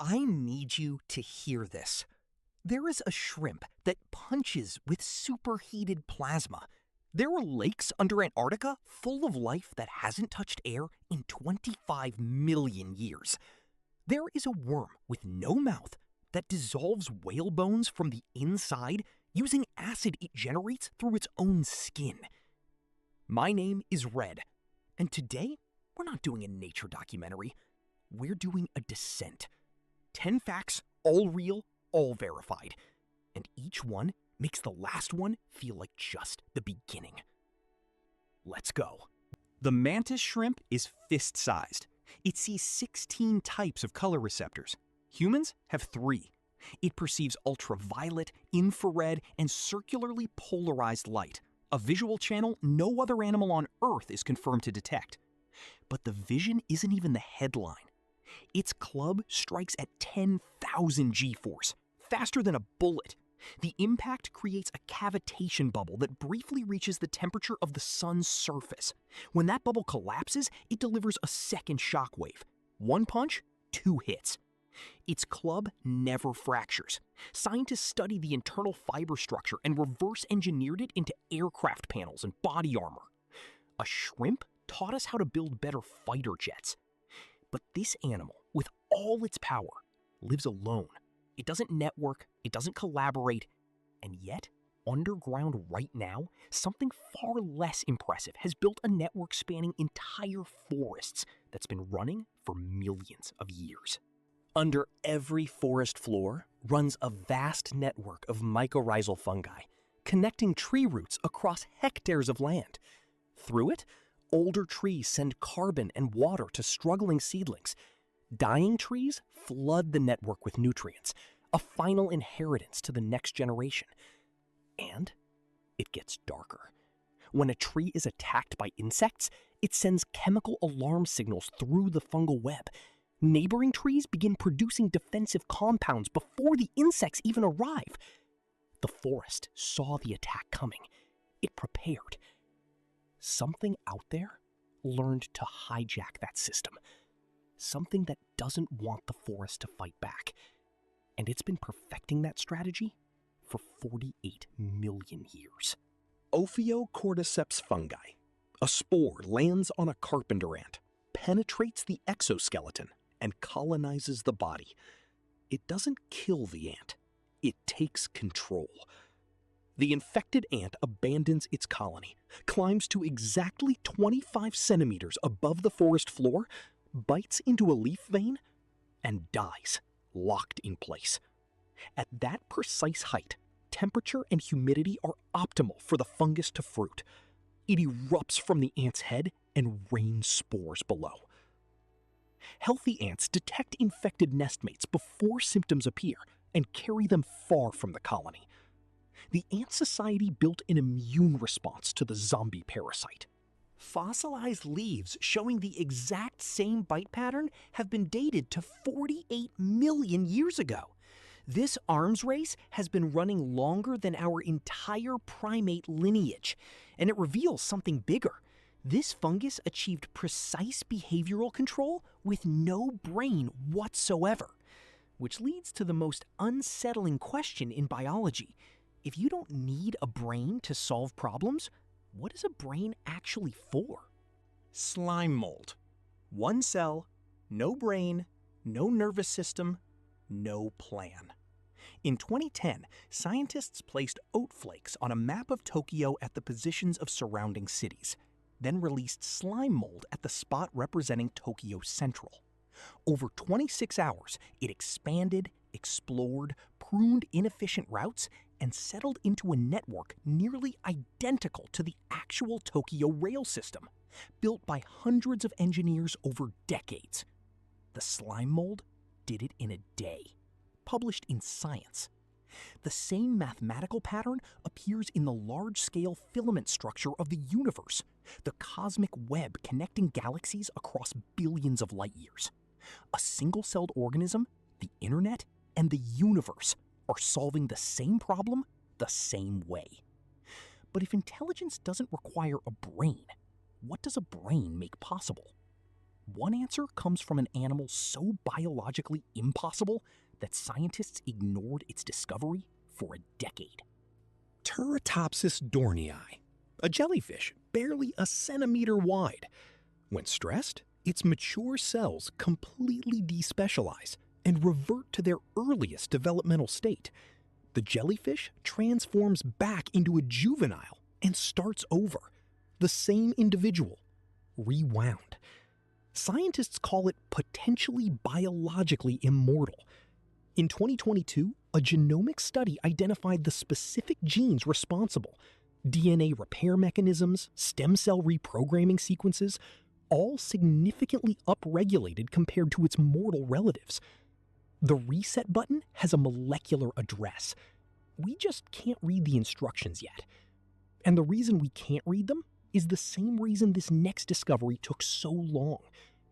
I need you to hear this. There is a shrimp that punches with superheated plasma. There are lakes under Antarctica full of life that hasn't touched air in 25 million years. There is a worm with no mouth that dissolves whale bones from the inside using acid it generates through its own skin. My name is Red, and today we're not doing a nature documentary. We're doing a descent. 10 facts, all real, all verified. And each one makes the last one feel like just the beginning. Let's go. The mantis shrimp is fist-sized. It sees 16 types of color receptors. Humans have 3. It perceives ultraviolet, infrared, and circularly polarized light, a visual channel no other animal on Earth is confirmed to detect. But the vision isn't even the headline. Its club strikes at 10,000 G-force, faster than a bullet. The impact creates a cavitation bubble that briefly reaches the temperature of the sun's surface. When that bubble collapses, it delivers a second shockwave. 1 punch, 2 hits. Its club never fractures. Scientists studied the internal fiber structure and reverse engineered it into aircraft panels and body armor. A shrimp taught us how to build better fighter jets. But this animal, with all its power, lives alone. It doesn't network, it doesn't collaborate, and yet, underground right now, something far less impressive has built a network spanning entire forests that's been running for millions of years. Under every forest floor runs a vast network of mycorrhizal fungi, connecting tree roots across hectares of land. Through it, older trees send carbon and water to struggling seedlings. Dying trees flood the network with nutrients, a final inheritance to the next generation. And it gets darker. When a tree is attacked by insects, it sends chemical alarm signals through the fungal web. Neighboring trees begin producing defensive compounds before the insects even arrive. The forest saw the attack coming. It prepared. Something out there learned to hijack that system. Something that doesn't want the forest to fight back. And it's been perfecting that strategy for 48 million years. Ophiocordyceps fungi. A spore lands on a carpenter ant, penetrates the exoskeleton, and colonizes the body. It doesn't kill the ant. It takes control. The infected ant abandons its colony, climbs to exactly 25 centimeters above the forest floor, bites into a leaf vein, and dies, locked in place. At that precise height, temperature and humidity are optimal for the fungus to fruit. It erupts from the ant's head and rains spores below. Healthy ants detect infected nestmates before symptoms appear and carry them far from the colony. The ant society built an immune response to the zombie parasite. Fossilized leaves showing the exact same bite pattern have been dated to 48 million years ago. This arms race has been running longer than our entire primate lineage, and it reveals something bigger. This fungus achieved precise behavioral control with no brain whatsoever, which leads to the most unsettling question in biology. If you don't need a brain to solve problems, what is a brain actually for? Slime mold. 1 cell, no brain, no nervous system, no plan. In 2010, scientists placed oat flakes on a map of Tokyo at the positions of surrounding cities, then released slime mold at the spot representing Tokyo Central. Over 26 hours, it expanded, explored, pruned inefficient routes, and settled into a network nearly identical to the actual Tokyo rail system, built by hundreds of engineers over decades. The slime mold did it in a day, published in Science. The same mathematical pattern appears in the large-scale filament structure of the universe, the cosmic web connecting galaxies across billions of light years. A single-celled organism, the internet, and the universe are solving the same problem the same way. But if intelligence doesn't require a brain, what does a brain make possible? One answer comes from an animal so biologically impossible that scientists ignored its discovery for a decade. Turritopsis dornii, a jellyfish barely a centimeter wide. When stressed, its mature cells completely despecialize and revert to their earliest developmental state. The jellyfish transforms back into a juvenile and starts over. The same individual, rewound. Scientists call it potentially biologically immortal. In 2022, a genomic study identified the specific genes responsible. DNA repair mechanisms, stem cell reprogramming sequences, all significantly upregulated compared to its mortal relatives. The reset button has a molecular address. We just can't read the instructions yet. And the reason we can't read them is the same reason this next discovery took so long,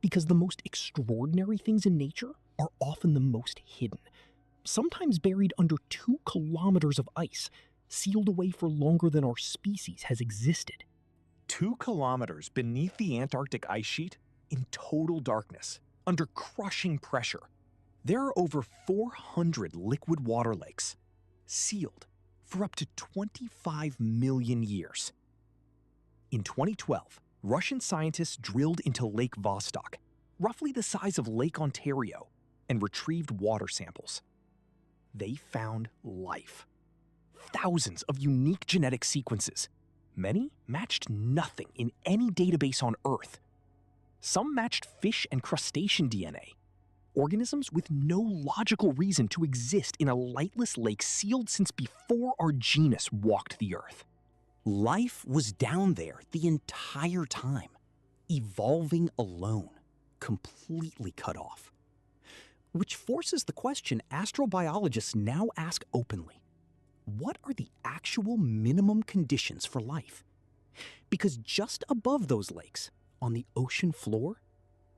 because the most extraordinary things in nature are often the most hidden, sometimes buried under 2 kilometers of ice, sealed away for longer than our species has existed. 2 kilometers beneath the Antarctic ice sheet, in total darkness, under crushing pressure, there are over 400 liquid water lakes, sealed for up to 25 million years. In 2012, Russian scientists drilled into Lake Vostok, roughly the size of Lake Ontario, and retrieved water samples. They found life. Thousands of unique genetic sequences. Many matched nothing in any database on Earth. Some matched fish and crustacean DNA, organisms with no logical reason to exist in a lightless lake sealed since before our genus walked the Earth. Life was down there the entire time, evolving alone, completely cut off. Which forces the question astrobiologists now ask openly: what are the actual minimum conditions for life? Because just above those lakes, on the ocean floor,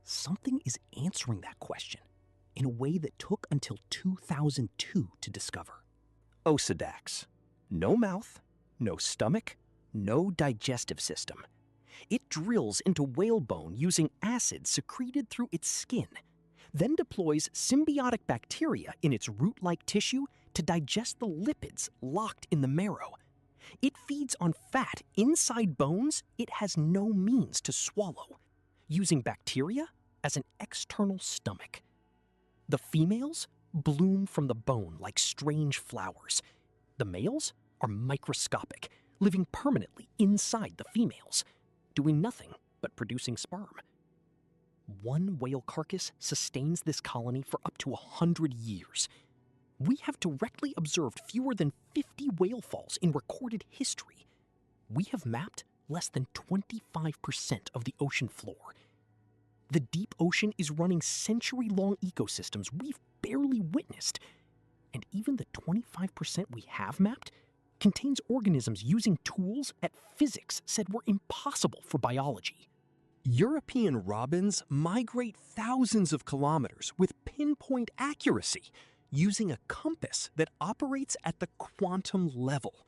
something is answering that question in a way that took until 2002 to discover. Osedax. No mouth, no stomach, no digestive system. It drills into whale bone using acid secreted through its skin, then deploys symbiotic bacteria in its root-like tissue to digest the lipids locked in the marrow. It feeds on fat inside bones it has no means to swallow, using bacteria as an external stomach. The females bloom from the bone like strange flowers. The males are microscopic, living permanently inside the females, doing nothing but producing sperm. One whale carcass sustains this colony for up to 100 years. We have directly observed fewer than 50 whale falls in recorded history. We have mapped less than 25% of the ocean floor. The deep ocean is running century-long ecosystems we've barely witnessed. And even the 25% we have mapped contains organisms using tools that physics said were impossible for biology. European robins migrate thousands of kilometers with pinpoint accuracy, using a compass that operates at the quantum level.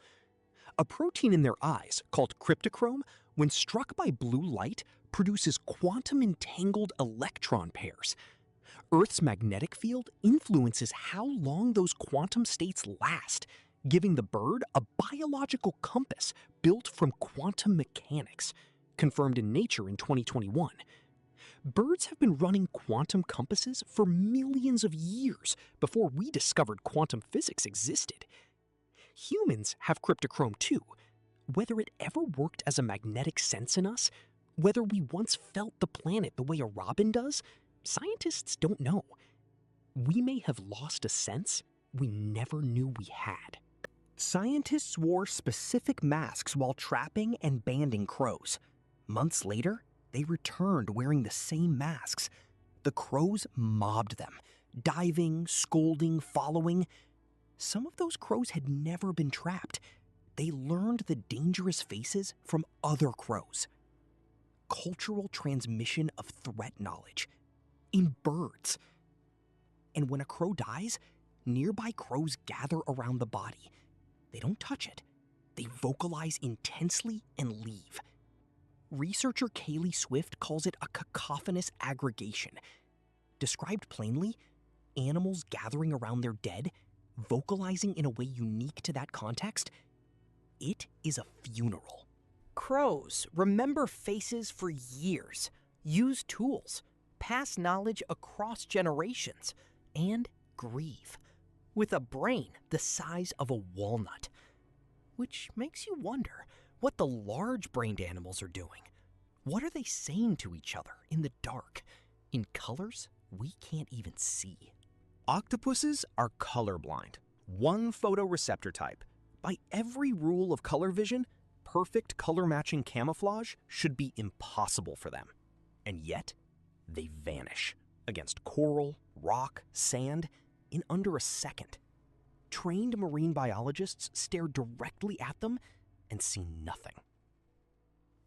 A protein in their eyes, called cryptochrome, when struck by blue light, produces quantum-entangled electron pairs. Earth's magnetic field influences how long those quantum states last, giving the bird a biological compass built from quantum mechanics, confirmed in Nature in 2021. Birds have been running quantum compasses for millions of years before we discovered quantum physics existed. Humans have cryptochrome too. Whether it ever worked as a magnetic sense in us, whether we once felt the planet the way a robin does, scientists don't know. We may have lost a sense we never knew we had. Scientists wore specific masks while trapping and banding crows. Months later, they returned wearing the same masks. The crows mobbed them, diving, scolding, following. Some of those crows had never been trapped. They learned the dangerous faces from other crows. Cultural transmission of threat knowledge in birds. And when a crow dies, nearby crows gather around the body. They don't touch it. They vocalize intensely and leave. Researcher Kaylee Swift calls it a cacophonous aggregation. Described plainly, animals gathering around their dead, vocalizing in a way unique to that context. It is a funeral. Crows remember faces for years, use tools, pass knowledge across generations, and grieve, with a brain the size of a walnut. Which makes you wonder what the large-brained animals are doing. What are they saying to each other in the dark, in colors we can't even see? Octopuses are colorblind, one photoreceptor type. By every rule of color vision, perfect color-matching camouflage should be impossible for them. And yet, they vanish against coral, rock, sand in under a second. Trained marine biologists stare directly at them and see nothing.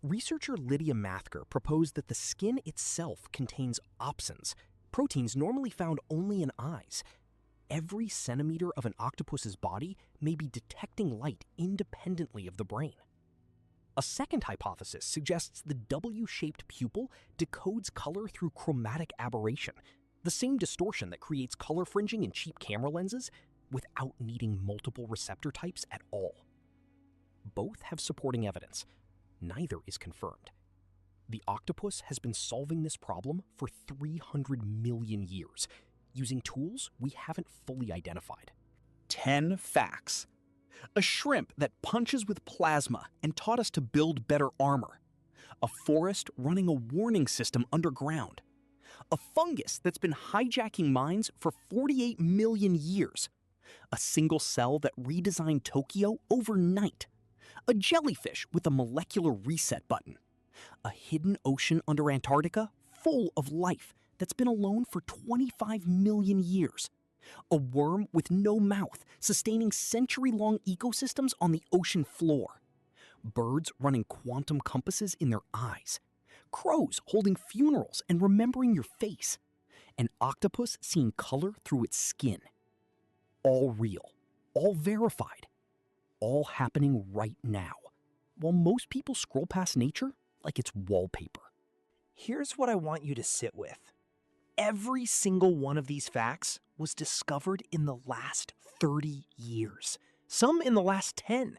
Researcher Lydia Mathker proposed that the skin itself contains opsins, proteins normally found only in eyes. Every centimeter of an octopus's body may be detecting light independently of the brain. A second hypothesis suggests the W-shaped pupil decodes color through chromatic aberration, the same distortion that creates color fringing in cheap camera lenses without needing multiple receptor types at all. Both have supporting evidence. Neither is confirmed. The octopus has been solving this problem for 300 million years, using tools we haven't fully identified. 10 facts. A shrimp that punches with plasma and taught us to build better armor. A forest running a warning system underground. A fungus that's been hijacking mines for 48 million years. A single cell that redesigned Tokyo overnight. A jellyfish with a molecular reset button. A hidden ocean under Antarctica full of life that's been alone for 25 million years. A worm with no mouth sustaining century-long ecosystems on the ocean floor. Birds running quantum compasses in their eyes. Crows holding funerals and remembering your face. An octopus seeing color through its skin. All real, all verified, all happening right now, while most people scroll past nature like it's wallpaper. Here's what I want you to sit with. Every single one of these facts was discovered in the last 30 years. Some in the last 10.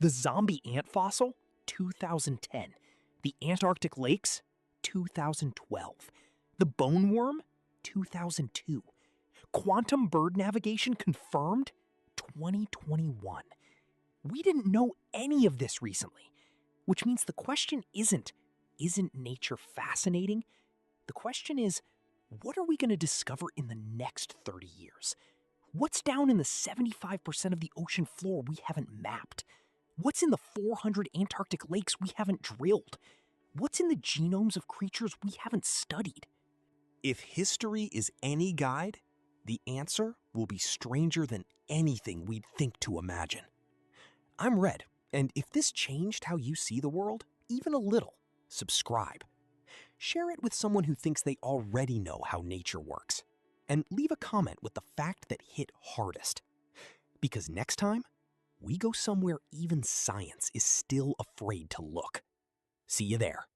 The zombie ant fossil, 2010. The Antarctic lakes, 2012. The bone worm, 2002. Quantum bird navigation confirmed, 2021. We didn't know any of this recently, which means the question isn't nature fascinating? The question is, what are we going to discover in the next 30 years? What's down in the 75% of the ocean floor we haven't mapped? What's in the 400 Antarctic lakes we haven't drilled? What's in the genomes of creatures we haven't studied? If history is any guide, the answer will be stranger than anything we'd think to imagine. I'm Red, and if this changed how you see the world, even a little, subscribe. Share it with someone who thinks they already know how nature works. And leave a comment with the fact that hit hardest. Because next time, we go somewhere even science is still afraid to look. See you there.